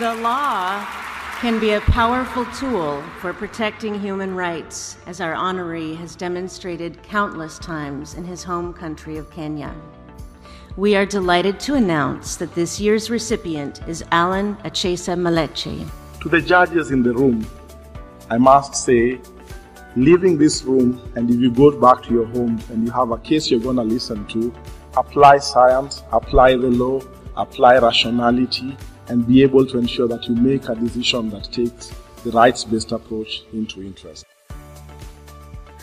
The law can be a powerful tool for protecting human rights, as our honoree has demonstrated countless times in his home country of Kenya. We are delighted to announce that this year's recipient is Allan Maleche. To the judges in the room, I must say, leaving this room, and if you go back to your home and you have a case you're going to listen to, apply science, apply the law, apply rationality, and be able to ensure that you make a decision that takes the rights-based approach into interest.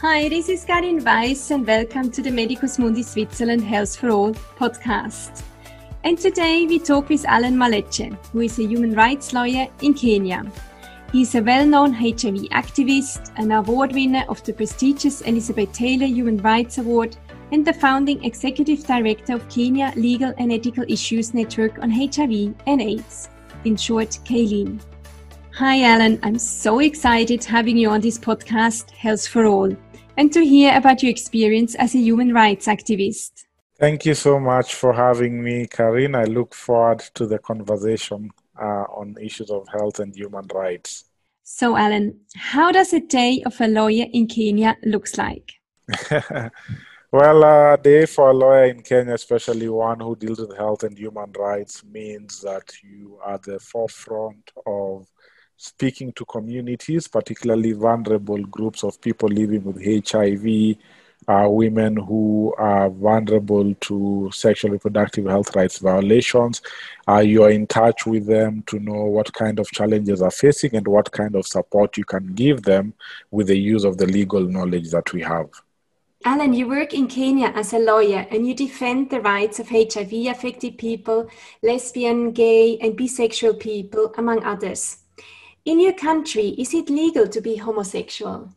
Hi, this is Carine Weiss and welcome to the Medicus Mundi Switzerland Health for All podcast. And today we talk with Allan Maleche, who is a human rights lawyer in Kenya. He is a well-known HIV activist, an award winner of the prestigious Elizabeth Taylor Human Rights Award, and the founding executive director of Kenya Legal and Ethical Issues Network on HIV and AIDS, in short, KLEAN. Hi Allan, I'm so excited having you on this podcast, Health for All, and to hear about your experience as a human rights activist. Thank you so much for having me, Carine. I look forward to the conversation on issues of health and human rights. So Allan, how does a day of a lawyer in Kenya looks like? Well, a day for a lawyer in Kenya, especially one who deals with health and human rights, means that you are at the forefront of speaking to communities, particularly vulnerable groups of people living with HIV, women who are vulnerable to sexual reproductive health rights violations. You are in touch with them to know what kind of challenges are facing and what kind of support you can give them with the use of the legal knowledge that we have. Allan, you work in Kenya as a lawyer and you defend the rights of HIV-affected people, lesbian, gay and bisexual people, among others. In your country, is it legal to be homosexual?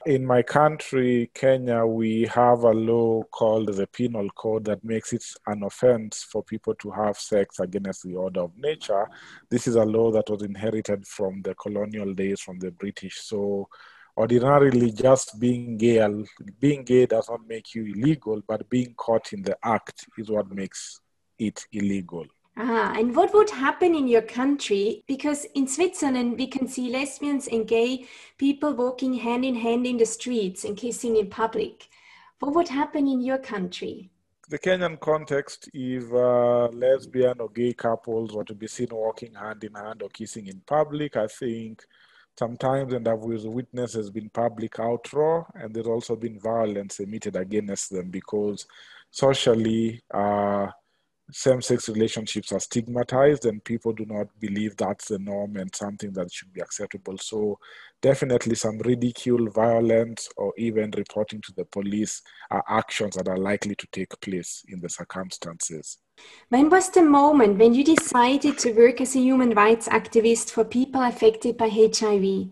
In my country, Kenya, we have a law called the Penal Code that makes it an offense for people to have sex against the order of nature. This is a law that was inherited from the colonial days from the British. So ordinarily, just being gay does not make you illegal, but being caught in the act is what makes it illegal. And what would happen in your country? Because in Switzerland, we can see lesbians and gay people walking hand in hand in the streets and kissing in public. What would happen in your country? The Kenyan context, if lesbian or gay couples were to be seen walking hand in hand or kissing in public, I think sometimes, and I've witnessed, has been public outroar, and there's also been violence emitted against them because socially, same-sex relationships are stigmatized and people do not believe that's the norm and something that should be acceptable. So definitely some ridicule, violence, or even reporting to the police are actions that are likely to take place in the circumstances. When was the moment when you decided to work as a human rights activist for people affected by HIV?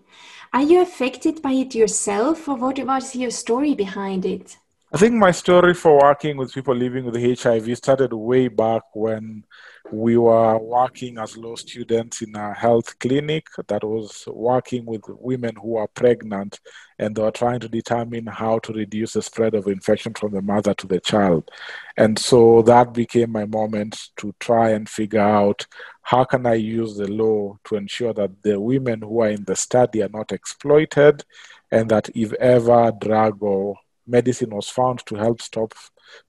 Are you affected by it yourself, or what was your story behind it? I think my story for working with people living with HIV started way back when we were working as law students in a health clinic that was working with women who are pregnant, and they were trying to determine how to reduce the spread of infection from the mother to the child. And so that became my moment to try and figure out how can I use the law to ensure that the women who are in the study are not exploited, and that if ever drug or medicine was found to help stop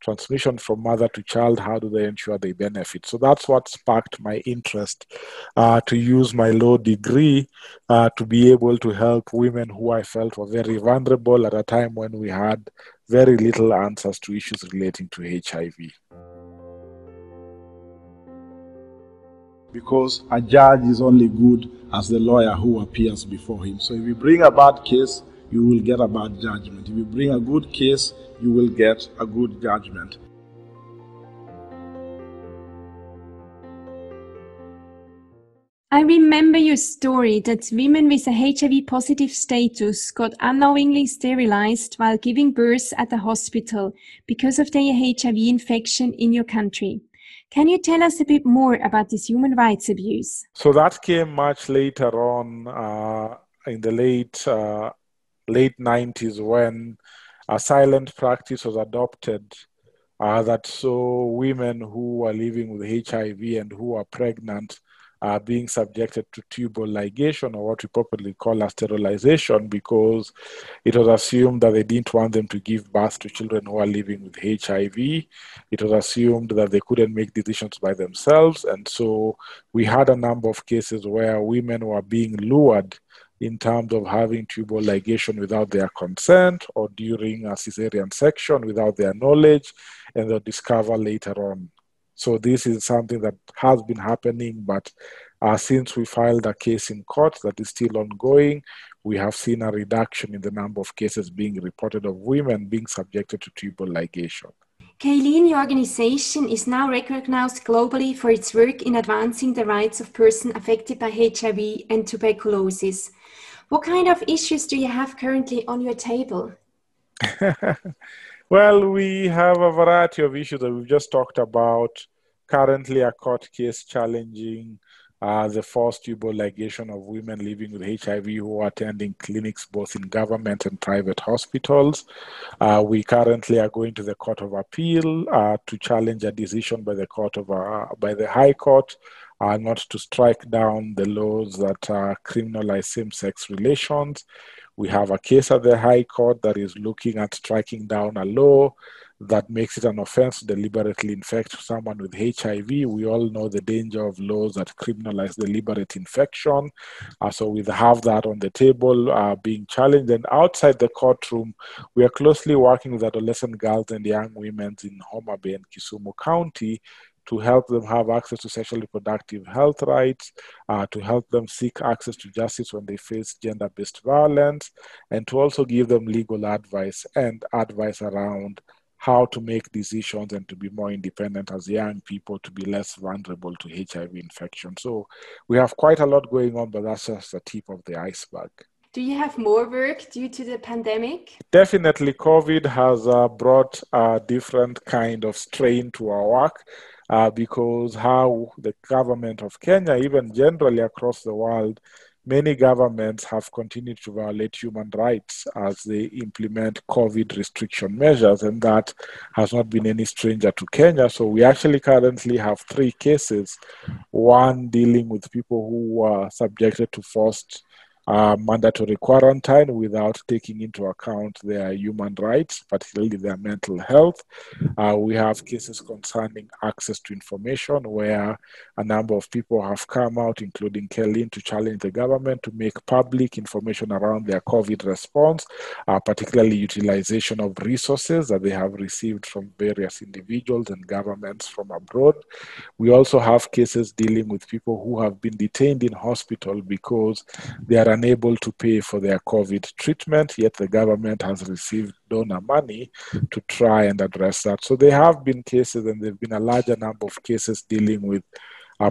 transmission from mother to child, how do they ensure they benefit? So that's what sparked my interest to use my law degree to be able to help women who I felt were very vulnerable at a time when we had very little answers to issues relating to HIV. Because a judge is only good as the lawyer who appears before him. So if you bring a bad case, you will get a bad judgment. If you bring a good case, you will get a good judgment. I remember your story that women with a HIV positive status got unknowingly sterilized while giving birth at the hospital because of their HIV infection in your country. Can you tell us a bit more about this human rights abuse? So that came much later on in the late 90s when a silent practice was adopted that saw women who are living with HIV and who are pregnant being subjected to tubal ligation, or what we popularly call as sterilization, because it was assumed that they didn't want them to give birth to children who are living with HIV. It was assumed that they couldn't make decisions by themselves. And so we had a number of cases where women were being lured in terms of having tubal ligation without their consent, or during a cesarean section without their knowledge, and they'll discover later on. So this is something that has been happening, but since we filed a case in court that is still ongoing, we have seen a reduction in the number of cases being reported of women being subjected to tubal ligation. Carine, your organization is now recognized globally for its work in advancing the rights of persons affected by HIV and tuberculosis. What kind of issues do you have currently on your table? Well, we have a variety of issues that we've just talked about. Currently, a court case challenging the forced tubal ligation of women living with HIV who are attending clinics both in government and private hospitals. We currently are going to the Court of Appeal to challenge a decision by the High Court not to strike down the laws that criminalize same-sex relations. We have a case at the High Court that is looking at striking down a law that makes it an offense to deliberately infect someone with HIV. We all know the danger of laws that criminalize deliberate infection. So we have that on the table being challenged. And outside the courtroom, we are closely working with adolescent girls and young women in Homa Bay and Kisumu County to help them have access to sexually reproductive health rights, to help them seek access to justice when they face gender-based violence, and to also give them legal advice and advice around how to make decisions and to be more independent as young people, to be less vulnerable to HIV infection. So we have quite a lot going on, but that's just the tip of the iceberg. Do you have more work due to the pandemic? Definitely, COVID has brought a different kind of strain to our work. Because how the government of Kenya, even generally across the world, many governments have continued to violate human rights as they implement COVID restriction measures, and that has not been any stranger to Kenya. So we actually currently have 3 cases, one dealing with people who are subjected to forced mandatory quarantine without taking into account their human rights, particularly their mental health. We have cases concerning access to information where a number of people have come out, including Carine, to challenge the government to make public information around their COVID response, particularly utilization of resources that they have received from various individuals and governments from abroad. We also have cases dealing with people who have been detained in hospital because they are unable to pay for their COVID treatment, yet the government has received donor money to try and address that. So there have been cases, and there have been a larger number of cases dealing with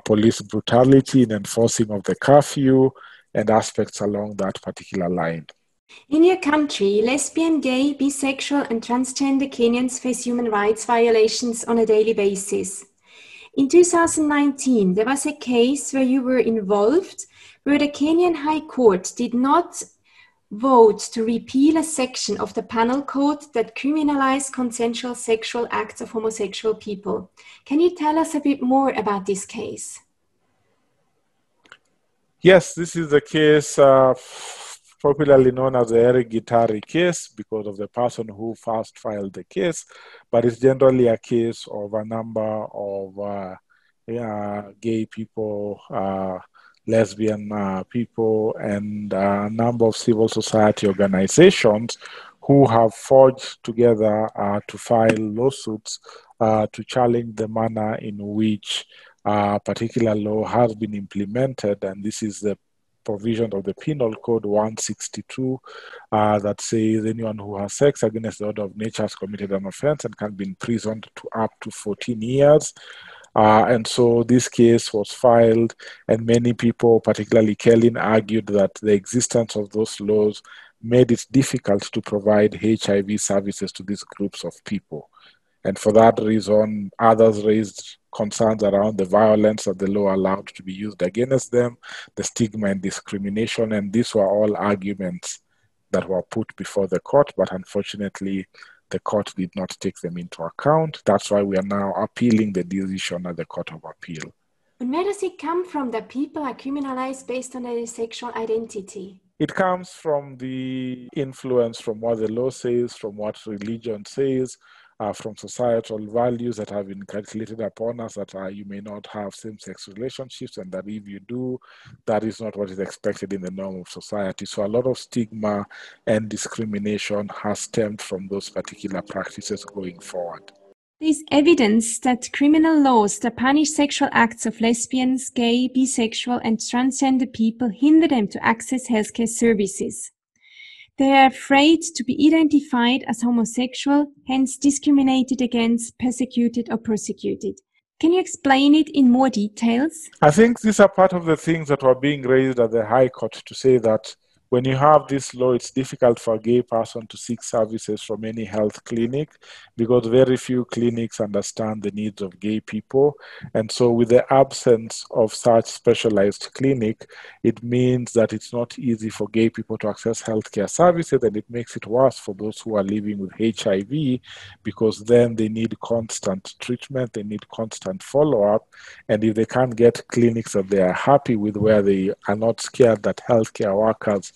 police brutality in enforcing of the curfew and aspects along that particular line. In your country, lesbian, gay, bisexual, and transgender Kenyans face human rights violations on a daily basis. In 2019, there was a case where you were involved, where the Kenyan High Court did not vote to repeal a section of the Penal Code that criminalized consensual sexual acts of homosexual people. Can you tell us a bit more about this case? Yes, this is the case popularly known as the Eric Gitari case because of the person who first filed the case, but it's generally a case of a number of gay people, lesbian people, and a number of civil society organizations who have forged together to file lawsuits to challenge the manner in which a particular law has been implemented. And this is the provision of the Penal Code 162 that says anyone who has sex against the order of nature has committed an offense and can be imprisoned to up to 14 years. And so this case was filed, and many people, particularly Carine, argued that the existence of those laws made it difficult to provide HIV services to these groups of people. And for that reason, others raised concerns around the violence that the law allowed to be used against them, the stigma and discrimination, and these were all arguments that were put before the court, but unfortunately, the court did not take them into account. That's why we are now appealing the decision at the Court of Appeal. And where does it come from that people are criminalized based on their sexual identity? It comes from the influence from what the law says, from what religion says, from societal values that have been calculated upon us that you may not have same-sex relationships, and that if you do, that is not what is expected in the norm of society. So a lot of stigma and discrimination has stemmed from those particular practices going forward. There's evidence that criminal laws that punish sexual acts of lesbians, gay, bisexual, and transgender people hinder them to access healthcare services. They are afraid to be identified as homosexual, hence discriminated against, persecuted, or prosecuted. Can you explain it in more details? I think these are part of the things that were being raised at the High Court to say that when you have this law, it's difficult for a gay person to seek services from any health clinic because very few clinics understand the needs of gay people. And so with the absence of such specialized clinic, it means that it's not easy for gay people to access healthcare services, and it makes it worse for those who are living with HIV because then they need constant treatment, they need constant follow-up, and if they can't get clinics that they are happy with where they are not scared that healthcare workers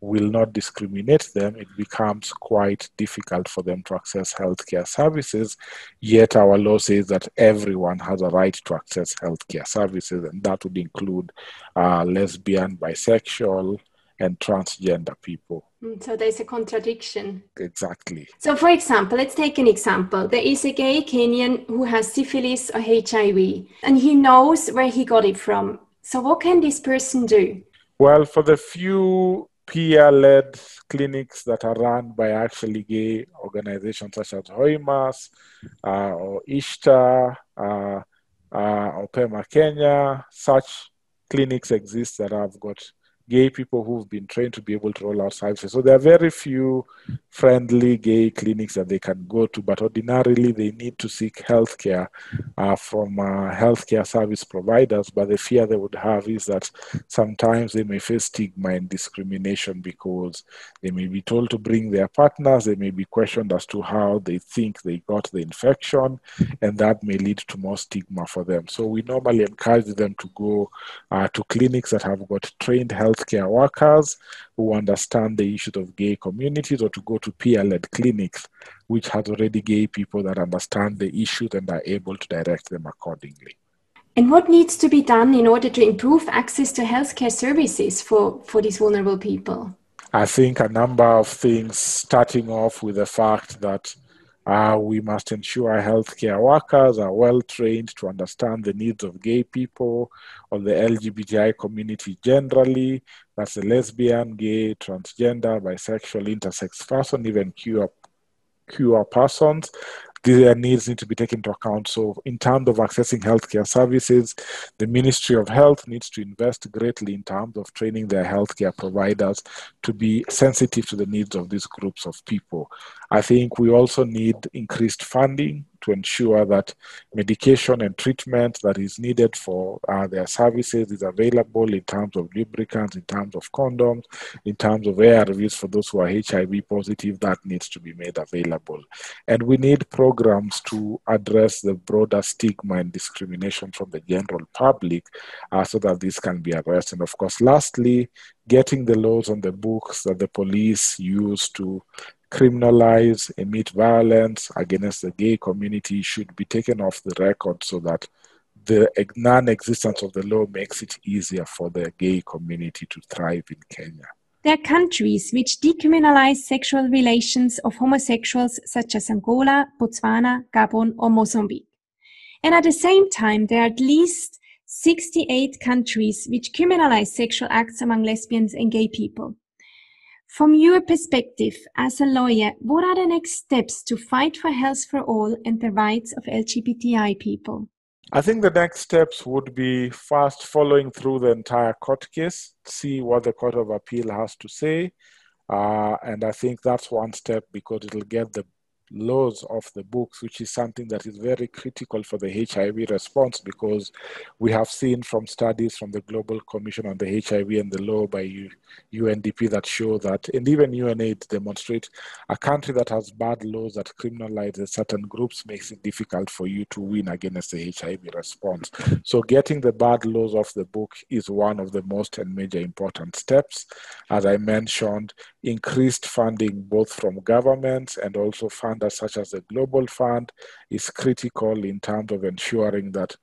will not discriminate them, it becomes quite difficult for them to access healthcare services. Yet our law says that everyone has a right to access healthcare services, and that would include lesbian, bisexual, and transgender people. So there's a contradiction. Exactly. So for example, let's take an example. There is a gay Kenyan who has syphilis or HIV, and he knows where he got it from. So what can this person do? Well, for the few peer-led clinics that are run by actually gay organizations such as Hoimas or Ishtar or Pema Kenya, such clinics exist that have got gay people who've been trained to be able to roll out services. So there are very few friendly gay clinics that they can go to, but ordinarily they need to seek healthcare from healthcare service providers. But the fear they would have is that sometimes they may face stigma and discrimination because they may be told to bring their partners, they may be questioned as to how they think they got the infection, and that may lead to more stigma for them. So we normally encourage them to go to clinics that have got trained healthcare workers who understand the issues of gay communities, or to go to peer-led clinics which has already gay people that understand the issues and are able to direct them accordingly. And what needs to be done in order to improve access to healthcare services for these vulnerable people? I think a number of things, starting off with the fact that we must ensure healthcare workers are well trained to understand the needs of gay people or the LGBTI community generally. That's the lesbian, gay, transgender, bisexual, intersex person, even queer persons. Their needs need to be taken into account. So in terms of accessing healthcare services, the Ministry of Health needs to invest greatly in terms of training their healthcare providers to be sensitive to the needs of these groups of people. I think we also need increased funding to ensure that medication and treatment that is needed for their services is available in terms of lubricants, in terms of condoms, in terms of ARVs for those who are HIV positive. That needs to be made available. And we need programs to address the broader stigma and discrimination from the general public so that this can be addressed. And of course, lastly, getting the laws on the books that the police use to criminalize, emit violence against the gay community should be taken off the record so that the non-existence of the law makes it easier for the gay community to thrive in Kenya. There are countries which decriminalize sexual relations of homosexuals such as Angola, Botswana, Gabon, or Mozambique. And at the same time, there are at least 68 countries which criminalize sexual acts among lesbians and gay people. From your perspective as a lawyer, what are the next steps to fight for health for all and the rights of LGBTI people? I think the next steps would be first following through the entire court case, see what the Court of Appeal has to say. And I think that's one step because it'll get the laws of the books, which is something that is very critical for the HIV response, because we have seen from studies from the Global Commission on the HIV and the law by UNDP that show that, and even UNAIDS demonstrate, a country that has bad laws that criminalize certain groups makes it difficult for you to win against the HIV response. So getting the bad laws off the book is one of the most and major important steps. As I mentioned, increased funding both from governments and also funders such as the Global Fund is critical in terms of ensuring that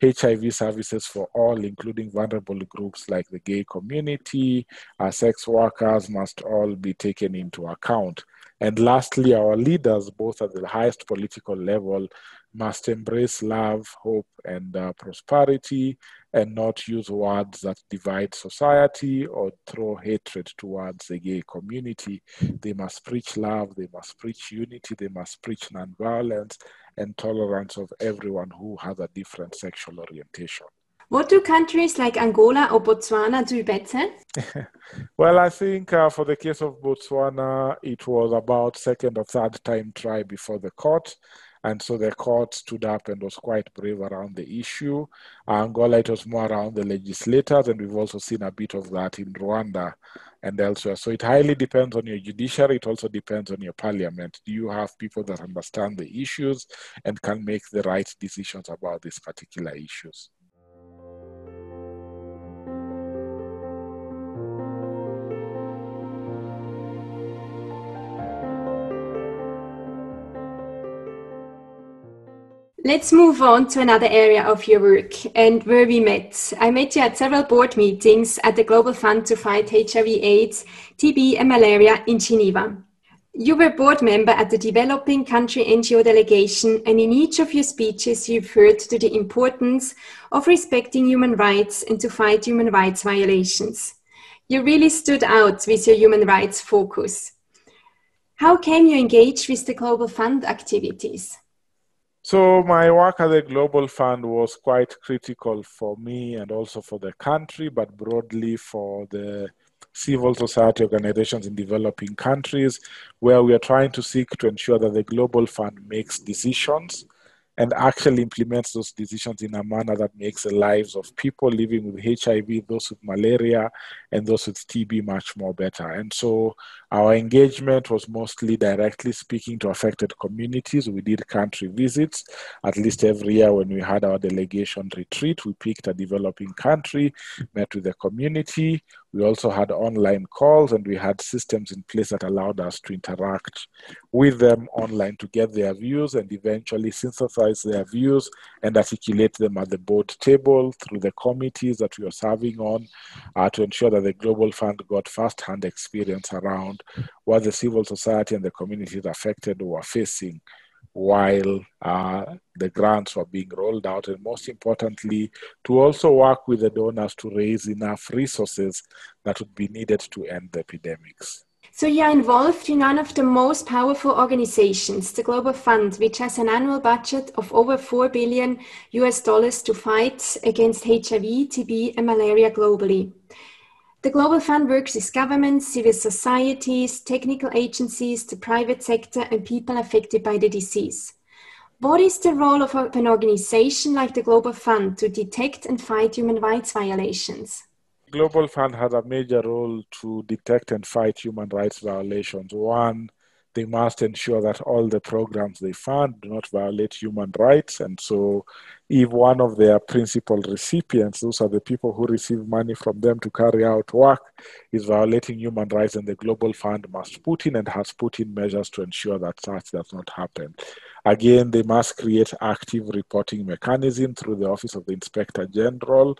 HIV services for all, including vulnerable groups like the gay community, sex workers, must all be taken into account. And lastly, our leaders, both at the highest political level, must embrace love, hope, and prosperity, and not use words that divide society or throw hatred towards the gay community. They must preach love, they must preach unity, they must preach nonviolence and tolerance of everyone who has a different sexual orientation. What do countries like Angola or Botswana do better? Well, I think for the case of Botswana, it was about second or third time try before the court. And so the court stood up and was quite brave around the issue. Angola, it was more around the legislators, and we've also seen a bit of that in Rwanda and elsewhere. So it highly depends on your judiciary. It also depends on your parliament. Do you have people that understand the issues and can make the right decisions about these particular issues? Let's move on to another area of your work and where we met. I met you at several board meetings at the Global Fund to Fight HIV/AIDS, TB and Malaria in Geneva. You were board member at the Developing Country NGO delegation, and in each of your speeches you referred to the importance of respecting human rights and to fight human rights violations. You really stood out with your human rights focus. How can you engage with the Global Fund activities? So my work at the Global Fund was quite critical for me and also for the country, but broadly for the civil society organizations in developing countries, where we are trying to seek to ensure that the Global Fund makes decisions and actually implements those decisions in a manner that makes the lives of people living with HIV, those with malaria, and those with TB much more better. And so our engagement was mostly directly speaking to affected communities. We did country visits at least every year. When we had our delegation retreat, we picked a developing country, met with the community. We also had online calls, and we had systems in place that allowed us to interact with them online to get their views and eventually synthesize their views and articulate them at the board table through the committees that we were serving on to ensure that the Global Fund got first-hand experience around what the civil society and the communities affected were facing while the grants were being rolled out, and most importantly, to also work with the donors to raise enough resources that would be needed to end the epidemics. So you are involved in one of the most powerful organizations, the Global Fund, which has an annual budget of over $4 billion to fight against HIV, TB, and malaria globally. The Global Fund works with governments, civil societies, technical agencies, the private sector, and people affected by the disease. What is the role of an organization like the Global Fund to detect and fight human rights violations? The Global Fund has a major role to detect and fight human rights violations. One, they must ensure that all the programs they fund do not violate human rights. And so if one of their principal recipients, those are the people who receive money from them to carry out work, is violating human rights, then the Global Fund must put in and has put in measures to ensure that such does not happen. Again, they must create active reporting mechanism through the Office of the Inspector General,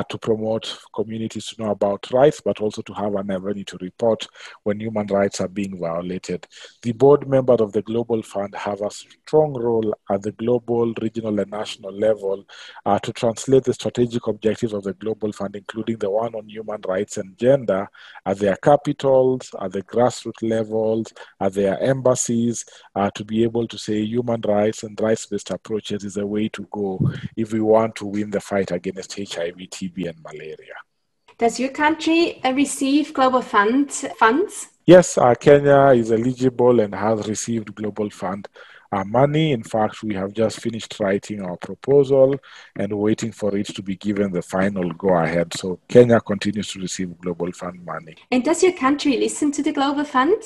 to promote communities to know about rights, but also to have an avenue to report when human rights are being violated. The board members of the Global Fund have a strong role at the global, regional, and national level to translate the strategic objectives of the Global Fund, including the one on human rights and gender, at their capitals, at the grassroots levels, at their embassies, to be able to say human rights and rights-based approaches is the way to go if we want to win the fight against HIV, TB, and malaria. Does your country receive Global Fund funds? Yes, Kenya is eligible and has received Global Fund money. In fact, we have just finished writing our proposal and waiting for it to be given the final go-ahead. So Kenya continues to receive Global Fund money. And does your country listen to the Global Fund?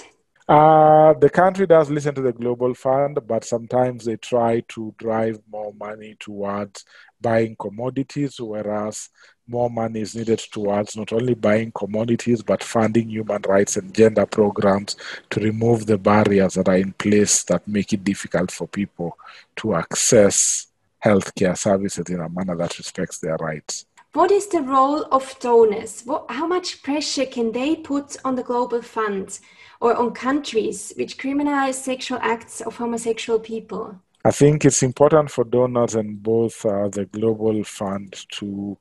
The country does listen to the Global Fund, but sometimes they try to drive more money towards buying commodities, whereas more money is needed towards not only buying commodities, but funding human rights and gender programs to remove the barriers that are in place that make it difficult for people to access healthcare services in a manner that respects their rights. What is the role of donors? How much pressure can they put on the Global Fund or on countries which criminalize sexual acts of homosexual people? I think it's important for donors and both the Global Fund to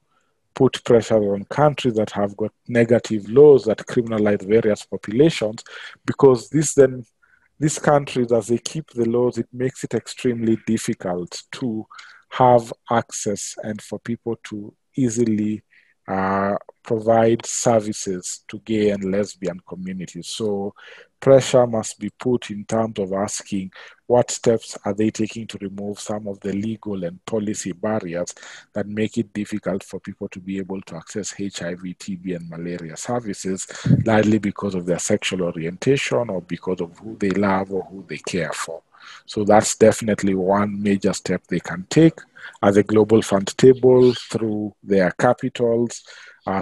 put pressure on countries that have got negative laws that criminalize various populations, because these countries, as they keep the laws, it makes it extremely difficult to have access and for people to easily provide services to gay and lesbian communities. So pressure must be put in terms of asking what steps are they taking to remove some of the legal and policy barriers that make it difficult for people to be able to access HIV, TB, and malaria services, largely because of their sexual orientation or because of who they love or who they care for. So that's definitely one major step they can take at the Global Fund table through their capitals,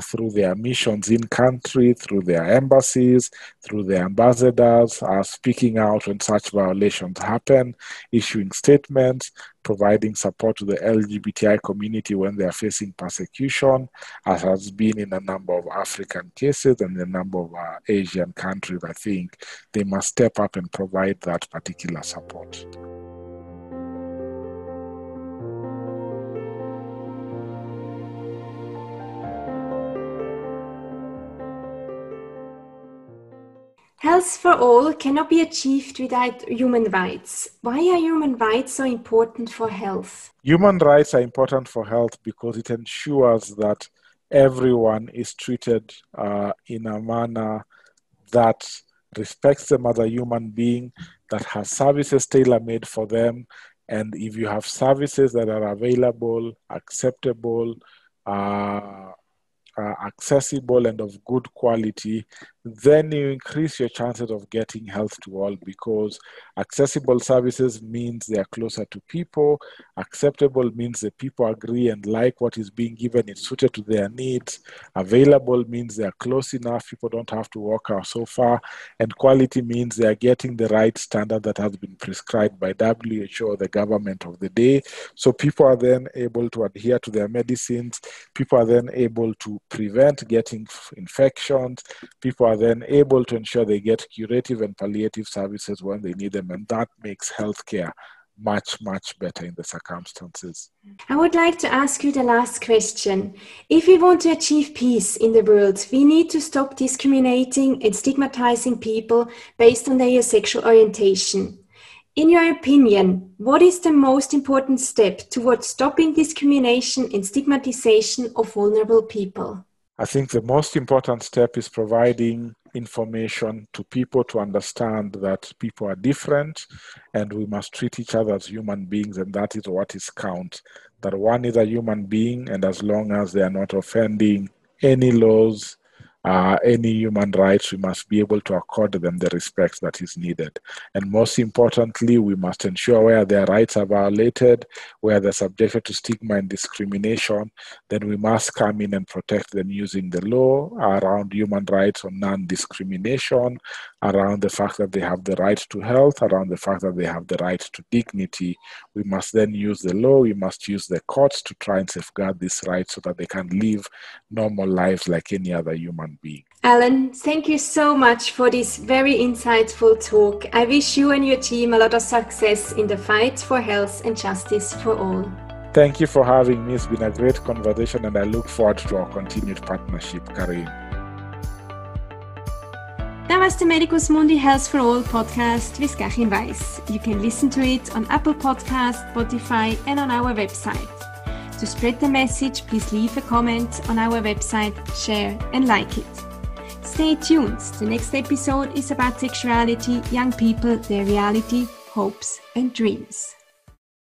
through their missions in country, through their embassies, through their ambassadors, speaking out when such violations happen, issuing statements, providing support to the LGBTI community when they are facing persecution, as has been in a number of African cases and a number of Asian countries. I think they must step up and provide that particular support. Health for all cannot be achieved without human rights. Why are human rights so important for health? Human rights are important for health because it ensures that everyone is treated in a manner that respects them as a human being, that has services tailor-made for them. And if you have services that are available, acceptable, accessible and of good quality, then you increase your chances of getting health to all, because accessible services means they are closer to people. Acceptable means the people agree and like what is being given, it's suited to their needs. Available means they are close enough, people don't have to walk out so far. And quality means they are getting the right standard that has been prescribed by WHO or the government of the day. So people are then able to adhere to their medicines. People are then able to prevent getting infections. People are then able to ensure they get curative and palliative services when they need them, and that makes healthcare much, much better in the circumstances. I would like to ask you the last question. If we want to achieve peace in the world, we need to stop discriminating and stigmatizing people based on their sexual orientation. In your opinion, what is the most important step towards stopping discrimination and stigmatization of vulnerable people? I think the most important step is providing information to people to understand that people are different and we must treat each other as human beings, and that is what is count. That one is a human being, and as long as they are not offending any laws, any human rights, we must be able to accord them the respect that is needed. And most importantly, we must ensure where their rights are violated, where they're subjected to stigma and discrimination, then we must come in and protect them using the law around human rights on non-discrimination, around the fact that they have the right to health, around the fact that they have the right to dignity. We must then use the law, we must use the courts to try and safeguard these rights so that they can live normal lives like any other human being. Allan, thank you so much for this very insightful talk. I wish you and your team a lot of success in the fight for health and justice for all. Thank you for having me. It's been a great conversation and I look forward to our continued partnership, Carine. That was the Medicus Mundi Health for All podcast with Carine Weiss. You can listen to it on Apple Podcasts, Spotify and on our website. To spread the message, please leave a comment on our website, share and like it. stay tuned. The next episode is about sexuality, young people, their reality, hopes and dreams.